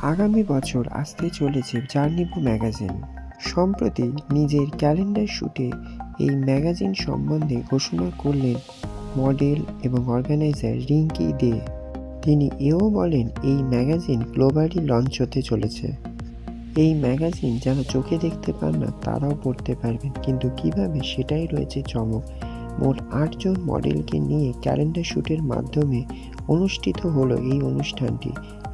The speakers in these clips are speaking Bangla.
আগামী বছর আসতে চলেছে জার্নিভো ম্যাগাজিন। সম্প্রতি নিজের ক্যালেন্ডার শুটে এই ম্যাগাজিন সম্বন্ধে ঘোষণা করলেন মডেল এবং অর্গানাইজার রিঙ্কি দে। তিনি এও বলেন এই ম্যাগাজিন গ্লোবালি লঞ্চ হতে চলেছে। এই ম্যাগাজিন যারা চোখে দেখতে পান না তারাও পড়তে পারবেন, কিন্তু কিভাবে সেটাই রয়েছে চমক। মোট ৮ জন মডেলকে নিয়ে ক্যালেন্ডার শ্যুটের মাধ্যমে অনুষ্ঠিত হলো এই অনুষ্ঠানটি।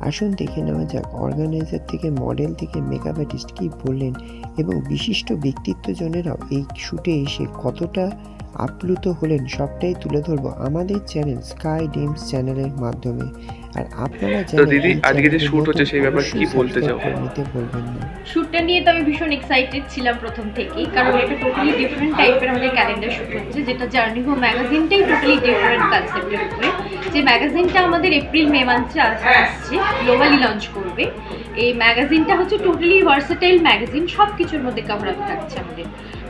আসুন দেখে নেওয়া যাক অর্গানাইজার থেকে মডেল থেকে মেকআপ আর্টিস্ট কী বললেন এবং বিশিষ্ট ব্যক্তিত্বজনেরাও এই শ্যুটে এসে কতটা আপ্লুত হলেন, সবটাই তুলে ধরবো আমাদের চ্যানেল স্কাই ড্রিমস চ্যানেলের মাধ্যমে। আর আপনারা তো দিদি আজকে যে শুট হচ্ছে সেই ব্যাপারে কি বলতে চাও? নিতে বলবেন না। শ্যুটটা নিয়ে তো আমি ভীষণ এক্সাইটেড ছিলাম প্রথম থেকেই, কারণ এটা টোটালি ডিফারেন্ট টাইপের আমাদের ক্যালেন্ডার শ্যুট হচ্ছে, যেটা জার্নিভো ম্যাগাজিনটাই টোটালি ডিফারেন্ট কনসেপ্টের উপরে। যে ম্যাগাজিনটা আমাদের এপ্রিল মে মান্থে আসছে, গ্লোবালি লঞ্চ করবে। এই ম্যাগাজিনটা হচ্ছে টোটালি ভার্সেটাইল ম্যাগাজিন, সব কিছুর মধ্যে কভার আপ থাকছে আমাদের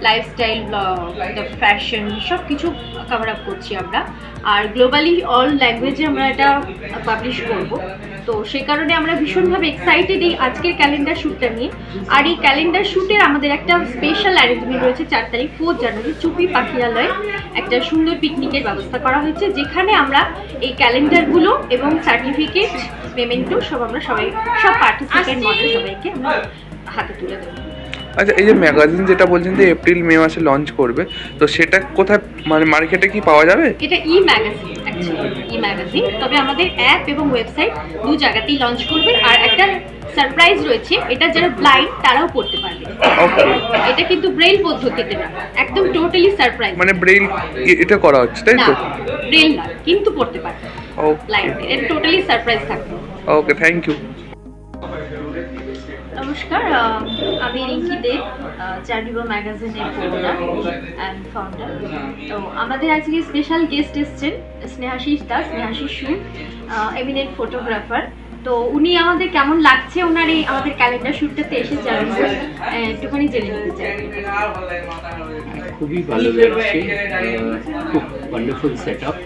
লাইফস্টাইল, ব্লগ, ফ্যাশন, সব কিছু কভার আপ করছি আমরা। আর গ্লোবালি অল ল্যাঙ্গুয়েজে আমরা এটা পাবলিশ করব। তো সে কারণে আমরা ভীষণভাবে এক্সাইটেড এই আজকের ক্যালেন্ডার শ্যুটটা নিয়ে। আর এই ক্যালেন্ডার শ্যুটের আমাদের একটা স্পেশাল অ্যারেঞ্জমেন্ট রয়েছে ৪ তারিখ 4 জানুয়ারি চুপি পাখিরালয়ে একটা সুন্দর পিকনিকের ব্যবস্থা করা হয়েছে, যেখানে আমরা এই ক্যালেন্ডারগুলো এবং সার্টিফিকেট, পেমেন্টও সব পার্টিসিপেন্ট মডেল সবাইকে আমরা হাতে তুলে দেবো। আচ্ছা, এই যে ম্যাগাজিন যেটা বলছেন যে এপ্রিল মে মাসে লঞ্চ করবে, তো সেটা কোথায়, মানে মার্কেটে কি পাওয়া যাবে? এটা ম্যাগাজিন, অ্যাকচুয়ালি ম্যাগাজিন, তবে আমাদের অ্যাপ এবং ওয়েবসাইট দু জায়গাতেই লঞ্চ করবে। আর একটা সারপ্রাইজ রয়েছে, এটা যারা ব্লাইন্ড তারাও পড়তে পারবে। ওকে, এটা কিন্তু ব্রেইল পদ্ধতিতে না, একদম টোটালি সারপ্রাইজ। মানে ব্রেইল এটা করা হচ্ছে, তাই না, তো? ব্রেইল না, কিন্তু পড়তে পারবে ওকে, ব্লাইন্ড। এটা টোটালি সারপ্রাইজ থাকবে। ওকে, থ্যাংক ইউ। নমস্কার, আমি রিঙ্কি দে, জার্নিভো ম্যাগাজিনের প্রোডাক্ট অ্যান্ড ফাউন্ডার। তো আমাদের আজকে স্পেশাল গেস্ট এসছেন স্নেহাশিস দাস, স্নেহাশিস সুর, এমিনেন্ট ফটোগ্রাফার। তো উনি আমাদের কেমন লাগছে ওনার এই আমাদের ক্যালেন্ডার শ্যুটটাতে এসে জানবো, একটুখানি জেনে নিতে চাই। খুবই ভালো লাগছে, খুব ওয়ান্ডারফুল সেট আপ।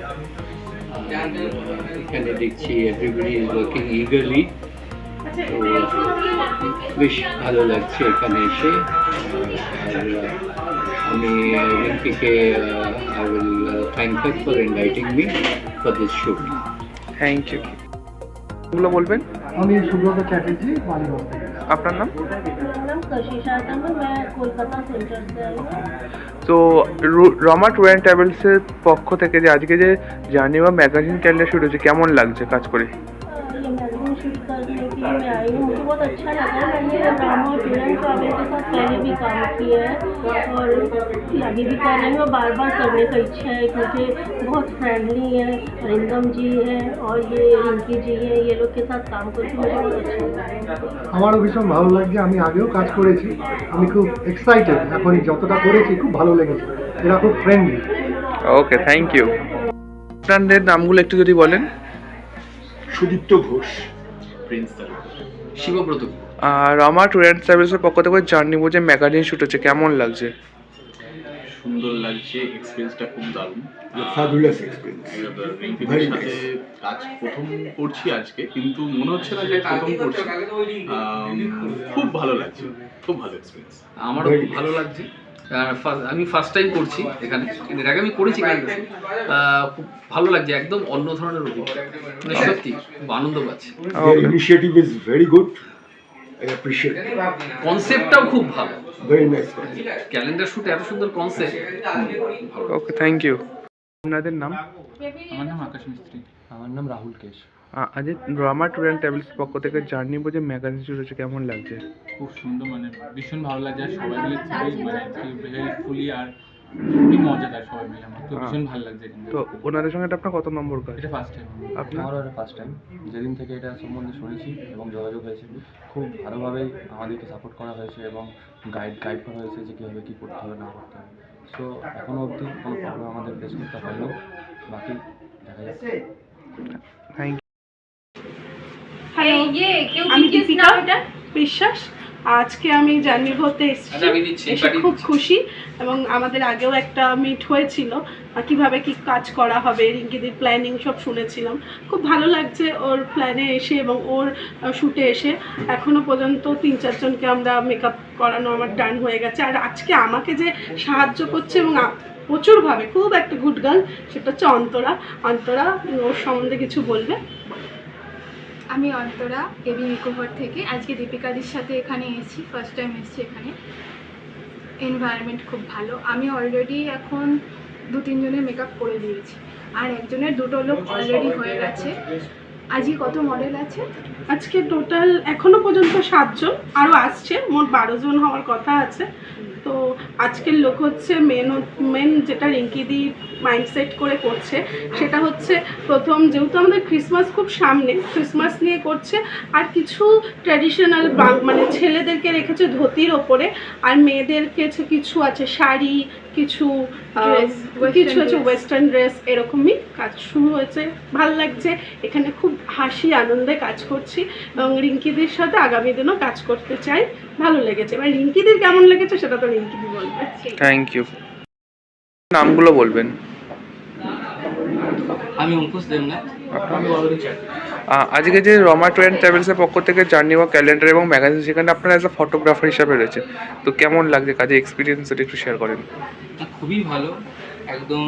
এখানে দেখছি এভরিবডি ইজ ওয়ার্কিং ইগারলি, তো বেশ ভালো লাগছে এখানে এসে। আর আমি রিঙ্কিকে I will thank her for inviting me for this shoot. Thank you. এগুলো বলবেন? আমি সুব্রত চ্যাটার্জি, মালিগঞ্জ থেকে। আপনার নাম? नाम कशिशा था, मैं कोलकाता सेंटर से आई हूँ। তো রমা ট্যুর অ্যান্ড ট্রাভেলসের পক্ষ থেকে যে আজকে যে জার্নিভো ম্যাগাজিন ক্যালেন্ডার শুট হচ্ছে, কেমন লাগছে কাজ করে? ये मैगजीन शूट करने के लिए मैं आई हूँ, मुझे बहुत अच्छा लगा। मैंने रामा टूर एंड ट्रैवल के साथ पहले भी काम किया है और अभी भी कर रही हूँ। बार बार करने का इच्छा है क्योंकि बहुत फ्रेंडली है, अरिंदम जी है और ये रिंकी जी है, ये लोग के साथ काम करके मुझे बहुत अच्छा लगा। আমারও ভীষণ ভালো লাগছে, আমি আগেও কাজ করেছি, আমি খুব এক্সাইটেড। এখন যতটা করেছি খুব ভালো লেগেছে, এরা খুব ফ্রেন্ডলি। Okay, thank you. আপনাদের নামগুলো একটু যদি বলেন। সুদীপ্ত ঘোষ, প্রিন্স তালুকদার, শিবব্রত। আর রমা ট্যুর অ্যান্ড ট্রাভেলসের পক্ষ থেকে জার্নিভো যে ম্যাগাজিন শুট হচ্ছে, কেমন লাগছে? সুন্দর লাগছে, এক্সপিরিয়েন্সটা খুব দারুণ। Fabulous experience. রিঙ্কিদের সাথে কাজ প্রথম করছি আজকে, কিন্তু মনে হচ্ছে না যে প্রথম করছি। খুব ভালো লাগছে, খুব ভালো এক্সপিরিয়েন্স। আমারও খুব ভালো লাগছে। আমি ফার্স্ট টাইম করছি এখানে, কিন্তু এর আগে আমি করেছি ক্যালেন্ডার। খুব ভালো লাগছে, একদম অন্য ধরনের অভিজ্ঞতা, মানে সত্যি খুব আনন্দ পাচ্ছি। Initiative is very good, I appreciate. কনসেপ্টটাও খুব ভালো, ভেরি নাইস। ক্যালেন্ডার শুট এত সুন্দর কনসেপ্ট। Okay, thank you. আপনাদের নাম? আমার নাম আকাশ মিস্ত্রি। আমার নাম রাহুল কেশ। আজ রমা ট্যুর অ্যান্ড ট্রাভেলসের পক্ষ থেকে জার্নিভো যে ম্যাগাজিন শুট হচ্ছে, কেমন লাগছে? খুব সুন্দর, মানে ভীষণ ভালো লাগছে। আর সবাই মিলে খুবই মানে হেল্পফুলি আর খুবই মজাদার সবাই মিলে, আমার তো ভীষণ ভালো লাগছে এখানে। তো ওনাদের সঙ্গে এটা আপনার কত নম্বর কাজ? এটা ফার্স্ট টাইম আপনার? আমারও এটা ফার্স্ট টাইম। যেদিন থেকে এটা সম্বন্ধে শুনেছি এবং যোগাযোগ হয়েছে, খুব ভালোভাবেই আমাদেরকে সাপোর্ট করা হয়েছে এবং গাইড করা হয়েছে যে কীভাবে কী করতে হবে না করতে হবে। সো এখনও অবধি কোনো প্রবলেম আমাদের ফেস করতে হয়নি, বাকি দেখা যাচ্ছে। Thank you. হ্যালো, আমি দীপিকা বিশ্বাস, আজকে আমি জার্নিভোতে এসেছি, আচ্ছা, আমি দিচ্ছি, এসে পাঠিয়ে খুব দিচ্ছি। খুশি। এবং আমাদের আগেও একটা মিট হয়েছিল, কিভাবে কি কাজ করা হবে, রিঙ্কিদির প্ল্যানিং সব শুনেছিলাম। খুব ভালো লাগছে ওর প্ল্যানে এসে এবং ওর শ্যুটে এসে। এখনো পর্যন্ত 3-4 জনকে আমরা মেকআপ করানো আমার ডান হয়ে গেছে। আর আজকে আমাকে যে সাহায্য করছে এবং প্রচুরভাবে, খুব একটা গুড গার্ল, সেটা হচ্ছে অন্তরা। অন্তরা ওর সম্বন্ধে কিছু বলবে। আমি অন্তরা এবি মেকওভার থেকে আজকে দীপিকাদির সাথে এখানে এসেছি, ফার্স্ট টাইম এসেছি এখানে। এনভায়রনমেন্ট খুব ভালো। আমি অলরেডি এখন 2-3 জনের মেকআপ করে দিয়েছি, আর একজনের 2টো লোক অলরেডি হয়ে গেছে। আজকে কত মডেল আছে? আজকে টোটাল এখনো পর্যন্ত 7 জন, আরও আসছে, মোট 12 জন হওয়ার কথা আছে। তো আজকের লোক হচ্ছে মেন যেটা রিঙ্কিদি মাইন্ডসেট করে করছে সেটা হচ্ছে, প্রথম যেহেতু আমাদের ক্রিসমাস খুব সামনে, ক্রিসমাস নিয়ে করছে। আর কিছু ট্র্যাডিশনাল মানে ছেলেদেরকে রেখেছে ধুতির ওপরে, আর মেয়েদেরকে কিছু আছে শাড়ি, কিছু আছে ওয়েস্টার্ন ড্রেস, এরকমই কাজ শুরু হয়েছে। ভালো লাগছে, এখানে খুব হাসি আনন্দে কাজ করছি এবং রিঙ্কিদির সাথে আগামী দিনও কাজ করতে চাই। ভালো লেগেছে, এবার রিঙ্কিদির কেমন লেগেছে সেটা তো রিঙ্কিদি বলবে। Thank you. নামগুলো বলবেন। আমি অঙ্কুশ দেবনাথ। আজকে যে রমা ট্যুর অ্যান্ড ট্রাভেলসের পক্ষ থেকে জার্নি ওয়াক ক্যালেন্ডার এবং ম্যাগাজিন, সেখানে আপনারা অ্যাজ আ ফটোগ্রাফার হিসাবে রয়েছে, তো কেমন লাগছে কাজে এক্সপিরিয়েন্স, সেটা একটু শেয়ার করেন। খুবই ভালো, একদম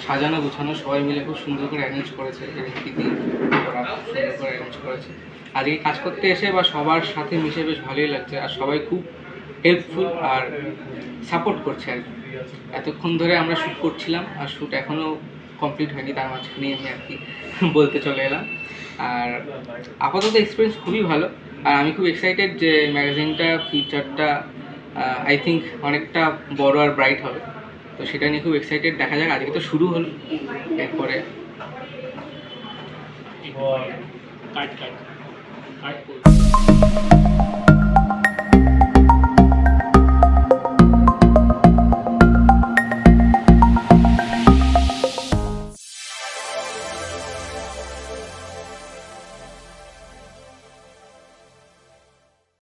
সাজানো গোছানো, সবাই মিলে খুব সুন্দর করে অ্যারেঞ্জ করেছে, ওরা খুব সুন্দর করে অ্যারেঞ্জ করেছে। আজকে কাজ করতে এসে বা সবার সাথে মিশে বেশ ভালোই লাগছে, আর সবাই খুব হেল্পফুল আর সাপোর্ট করছে আর কি। এতক্ষণ ধরে আমরা শ্যুট করছিলাম, আর শ্যুট এখনও কমপ্লিট হয়নি, তার মাঝখানে আমি আর কি বলতে চলে এলাম। আর আপাতত এক্সপিরিয়েন্স খুবই ভালো, আর আমি খুব এক্সাইটেড যে ম্যাগাজিনটা ফিউচারটা আই থিঙ্ক অনেকটা বড় আর ব্রাইট হবে। তো সেটা নিয়ে খুব এক্সাইটেড, দেখা যাক। আজকে তো শুরু হলো, এরপরে